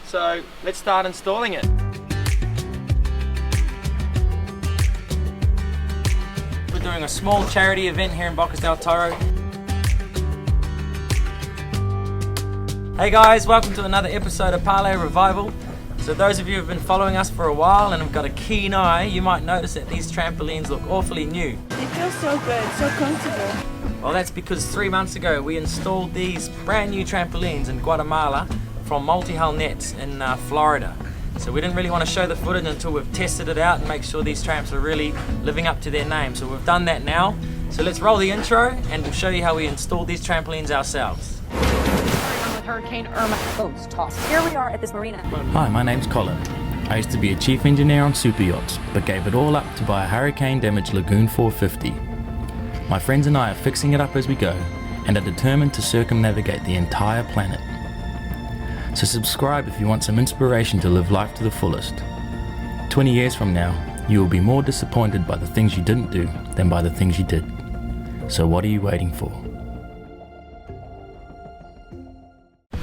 So let's start installing it. We're doing a small charity event here in Bocas Del Toro. Hey guys, welcome to another episode of Parlay Revival. So those of you who have been following us for a while and have got a keen eye, you might notice that these trampolines look awfully new. They feel so good, so comfortable. Well, that's because 3 months ago we installed these brand new trampolines in Guatemala from Multihull nets in Florida. So we didn't really want to show the footage until we've tested it out and make sure these tramps are really living up to their name. So we've done that now. So let's roll the intro and we'll show you how we installed these trampolines ourselves. Hurricane Irma boats tossed. Here we are at this marina. Hi, my name's Colin. I used to be a chief engineer on super yachts, but gave it all up to buy a hurricane-damaged Lagoon 450. My friends and I are fixing it up as we go, and are determined to circumnavigate the entire planet. So subscribe if you want some inspiration to live life to the fullest. 20 years from now, you will be more disappointed by the things you didn't do than by the things you did. So what are you waiting for?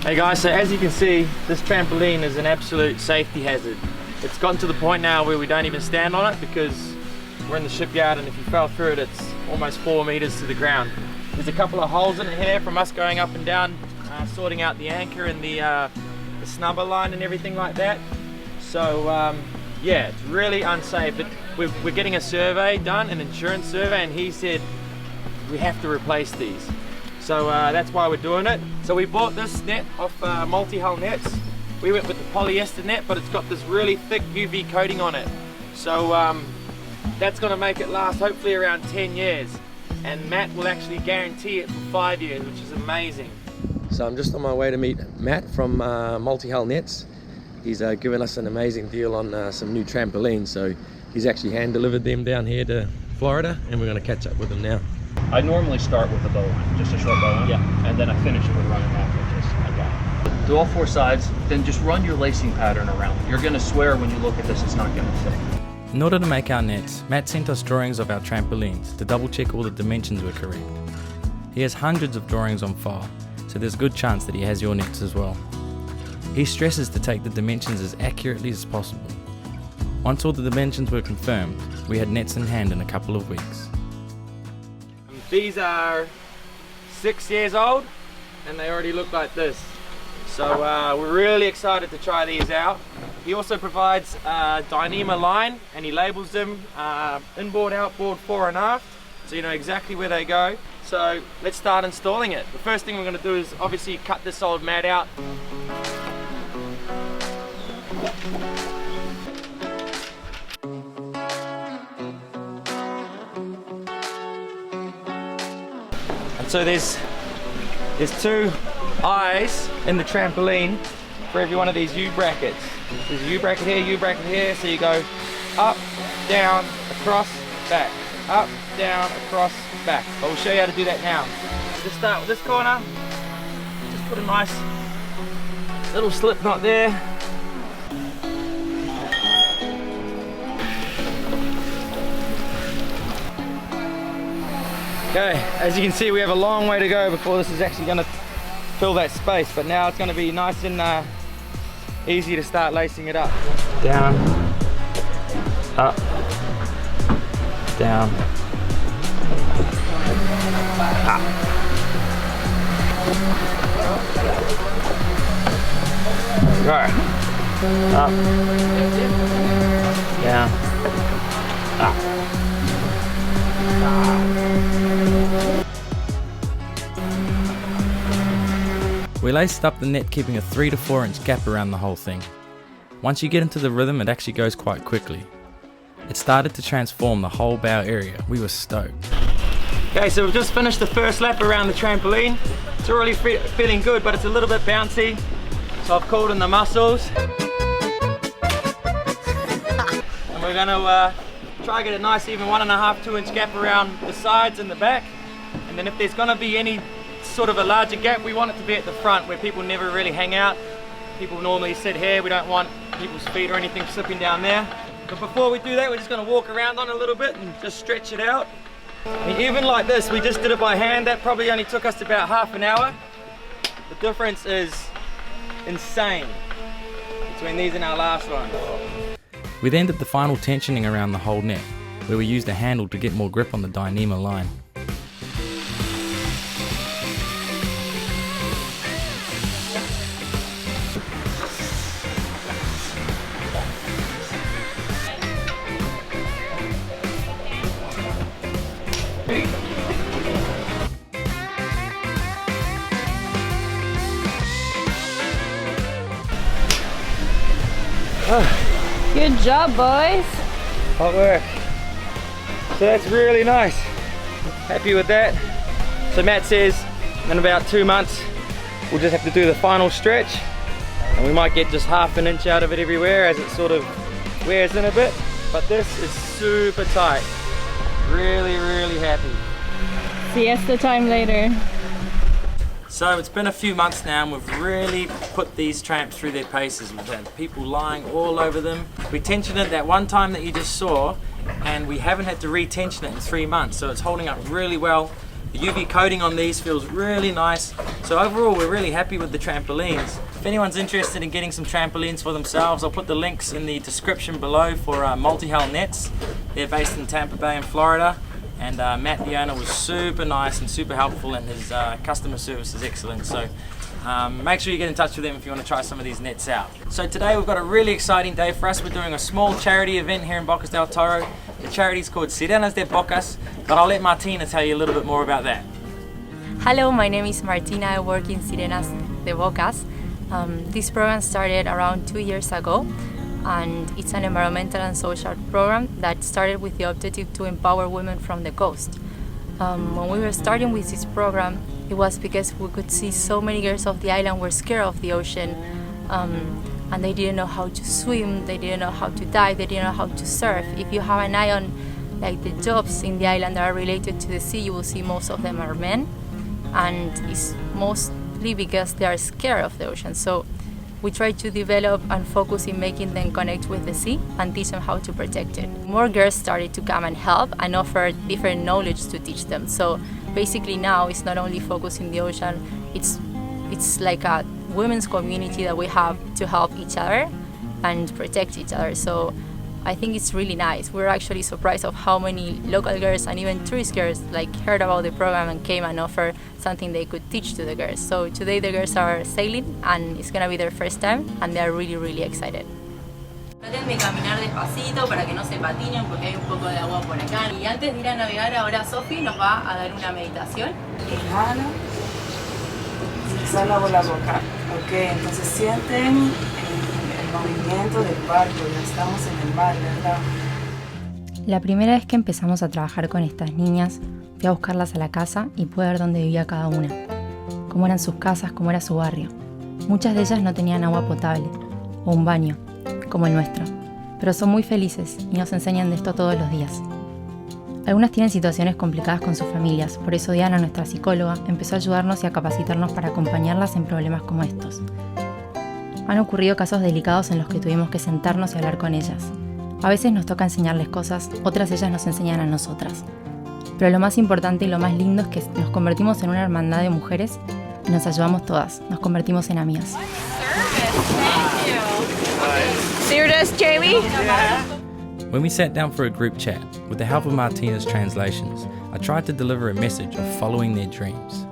Hey guys, so as you can see, this trampoline is an absolute safety hazard. It's gotten to the point now where we don't even stand on it because we're in the shipyard, and if you fell through it, it's almost 4 meters to the ground. There's a couple of holes in it here from us going up and down, sorting out the anchor and the snubber line and everything like that. So yeah, it's really unsafe. But we're getting a survey done, an insurance survey, and he said we have to replace these. So that's why we're doing it. So we bought this net off Multihull nets. We went with the polyester net, but it's got this really thick UV coating on it. So that's gonna make it last hopefully around 10 years. And Matt will actually guarantee it for 5 years, which is amazing. So I'm just on my way to meet Matt from Multihull Nets. He's given us an amazing deal on some new trampolines. So he's actually hand delivered them down here to Florida, and we're gonna catch up with him now. I normally start with a bow line, just a short bow line, and then I finish it with running off, which is I got it. Do all 4 sides, then just run your lacing pattern around. You're gonna swear when you look at this, it's not gonna fit. In order to make our nets, Matt sent us drawings of our trampolines to double check all the dimensions were correct. He has hundreds of drawings on file, so there's a good chance that he has your nets as well. He stresses to take the dimensions as accurately as possible. Once all the dimensions were confirmed, we had nets in hand in a couple of weeks. These are 6 years old and they already look like this. So we're really excited to try these out. He also provides Dyneema line, and he labels them inboard, outboard, fore and aft, so you know exactly where they go. So let's start installing it. The first thing we're going to do is obviously cut this old mat out. So there's 2 eyes in the trampoline for every one of these U-brackets. There's a U-bracket here, U-bracket here, so you go up, down, across, back. Up, down, across, back. But we'll show you how to do that now. Just start with this corner. Just put a nice little slip knot there. Okay, as you can see, we have a long way to go before this is actually going to fill that space, but now it's going to be nice and easy to start lacing it up. Down, up, down, up. Go. Up, down, up. We laced up the net, keeping a 3 to 4 inch gap around the whole thing. Once you get into the rhythm, it actually goes quite quickly. It started to transform the whole bow area. We were stoked. Okay, so we've just finished the first lap around the trampoline. It's already feeling good, but it's a little bit bouncy. So I've called in the muscles. And we're gonna try to get a nice even 1.5 to 2 inch gap around the sides and the back. And then if there's gonna be any sort of a larger gap, we want it to be at the front where people never really hang out. People normally sit here. We don't want people's feet or anything slipping down there. But before we do that, we're just gonna walk around on a little bit and just stretch it out. I mean, even like this, we just did it by hand. That probably only took us about half an hour. The difference is insane. between these and our last one. We then did the final tensioning around the whole net, where we used a handle to get more grip on the Dyneema line. Good job, boys. Hot work. So that's really nice. Happy with that. So Matt says in about 2 months we'll just have to do the final stretch, and we might get just half an inch out of it everywhere as it sort of wears in a bit. But this is super tight. Really, really happy. Siesta time later. So it's been a few months now and we've really put these tramps through their paces. We've had people lying all over them. We tensioned it that one time that you just saw, and we haven't had to re-tension it in 3 months, so it's holding up really well. The UV coating on these feels really nice. So overall we're really happy with the trampolines. If anyone's interested in getting some trampolines for themselves, I'll put the links in the description below for Multihull nets. They're based in Tampa Bay in Florida. And Matt, the owner, was super nice and super helpful, and his customer service is excellent. So make sure you get in touch with him if you want to try some of these nets out. So today we've got a really exciting day for us. We're doing a small charity event here in Bocas Del Toro. The charity is called Sirenas de Bocas, but I'll let Martina tell you a little bit more about that. Hello, my name is Martina. I work in Sirenas de Bocas. This program started around 2 years ago, and it's an environmental and social program that started with the objective to empower women from the coast. When we were starting with this program, it was because we could see so many girls of the island were scared of the ocean, and they didn't know how to swim, they didn't know how to dive, they didn't know how to surf. If you have an eye on like the jobs in the island that are related to the sea, you will see most of them are men, and it's mostly because they are scared of the ocean. So we try to develop and focus in making them connect with the sea and teach them how to protect it. More girls started to come and help and offer different knowledge to teach them. So basically now it's not only focused in the ocean, it's like a women's community that we have to help each other and protect each other. So I think it's really nice. We're actually surprised of how many local girls and even tourist girls heard about the program and came and offered something they could teach to the girls. So today the girls are sailing and it's gonna be their first time and they're really, really excited. Traten de caminar despacito para que no se patinen porque hay un poco de agua por acá. Y antes de ir a navegar, ahora Sofi nos va a dar una meditación. Inhala. Exhala por la boca. Ok, entonces sienten el movimiento del barco. Ya estamos en el mar, ¿verdad? La primera vez que empezamos a trabajar con estas niñas, fui a buscarlas a la casa y pude ver dónde vivía cada una, cómo eran sus casas, cómo era su barrio. Muchas de ellas no tenían agua potable o un baño, como el nuestro, pero son muy felices y nos enseñan de esto todos los días. Algunas tienen situaciones complicadas con sus familias, por eso Diana, nuestra psicóloga, empezó a ayudarnos y a capacitarnos para acompañarlas en problemas como estos. Han ocurrido casos delicados en los que tuvimos que sentarnos y hablar con ellas. A veces nos toca enseñarles cosas, otras ellas nos enseñan a nosotras. Pero lo más importante y lo más lindo es que nos convertimos en una hermandad de mujeres y nos ayudamos todas, nos convertimos en amigas. Serious, Jamie? When we sat down for a group chat, with the help of Martina's translations, I tried to deliver a message of following their dreams.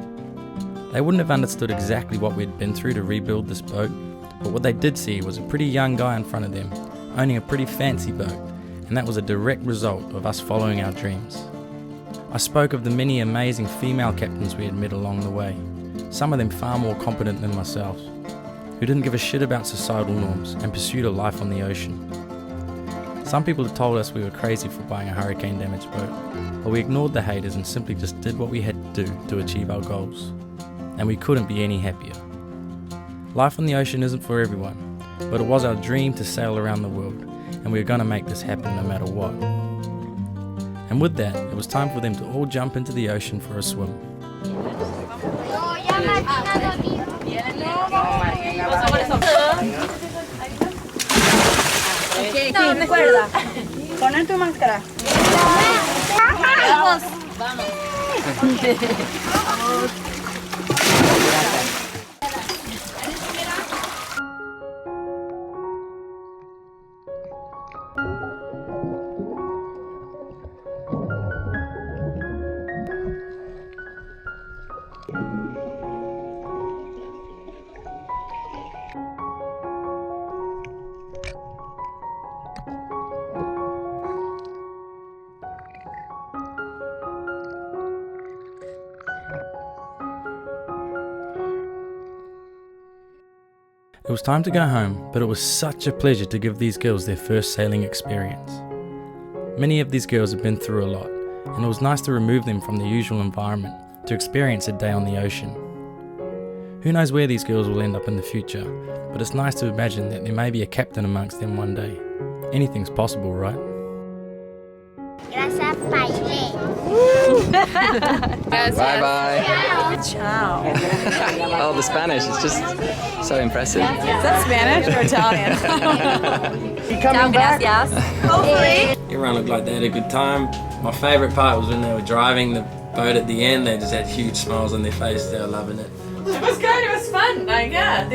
They wouldn't have understood exactly what we'd been through to rebuild this boat, but what they did see was a pretty young guy in front of them, owning a pretty fancy boat, and that was a direct result of us following our dreams. I spoke of the many amazing female captains we had met along the way, some of them far more competent than myself, who didn't give a shit about societal norms and pursued a life on the ocean. Some people had told us we were crazy for buying a hurricane-damaged boat, but we ignored the haters and simply just did what we had to do to achieve our goals. And we couldn't be any happier. Life on the ocean isn't for everyone, but it was our dream to sail around the world, and we were going to make this happen no matter what. And with that, it was time for them to all jump into the ocean for a swim. No, recuerda. Poner tu máscara. Vamos. It was time to go home, but it was such a pleasure to give these girls their first sailing experience. Many of these girls have been through a lot, and it was nice to remove them from the usual environment to experience a day on the ocean. Who knows where these girls will end up in the future, but it's nice to imagine that there may be a captain amongst them one day. Anything's possible, right? Gracias, Paile. Bye bye. Ciao. Oh, the Spanish, it's just so impressive. Is that Spanish or Italian? You coming back? Gracias. Everyone looked like they had a good time. My favourite part was when they were driving the boat at the end. They just had huge smiles on their faces. They were loving it. It was good. It was fun. Like, yeah,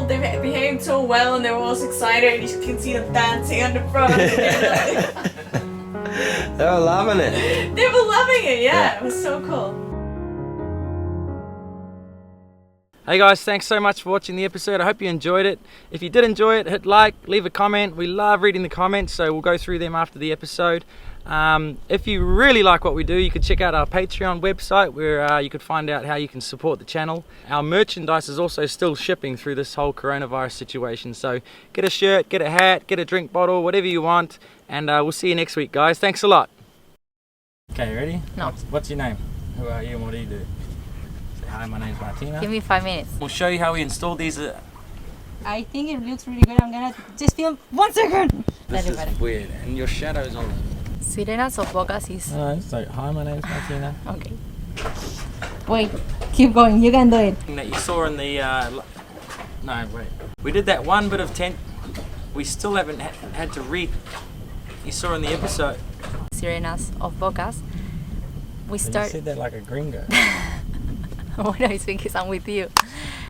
they behaved so well, and they were all so excited. You can see them dancing on the front. They were loving it. They were loving it. Yeah, it was so cool. Hey guys, thanks so much for watching the episode. I hope you enjoyed it. If you did enjoy it, hit like, leave a comment. We love reading the comments, so we'll go through them after the episode. If you really like what we do, you could check out our Patreon website where you could find out how you can support the channel. Our merchandise is also still shipping through this whole coronavirus situation, so get a shirt, get a hat, get a drink bottle, whatever you want, and we'll see you next week, guys. Thanks a lot. Okay, ready? No. What's your name? Who are you and what do you do? Say hi, my name's Martina. Give me 5 minutes. We'll show you how we installed these. I think it looks really good. I'm gonna just film 1 second. This is weird, and your shadow's on it. Sirenas of Bocas is... So, hi, my name's Martina. Okay. Wait, keep going. You can do it. That you saw in the... no, wait. We did that one bit of tent. We still haven't had to read. You saw in the episode. Sirenas of Bocas. We You start... said that like a gringo. What do I think? I'm with you.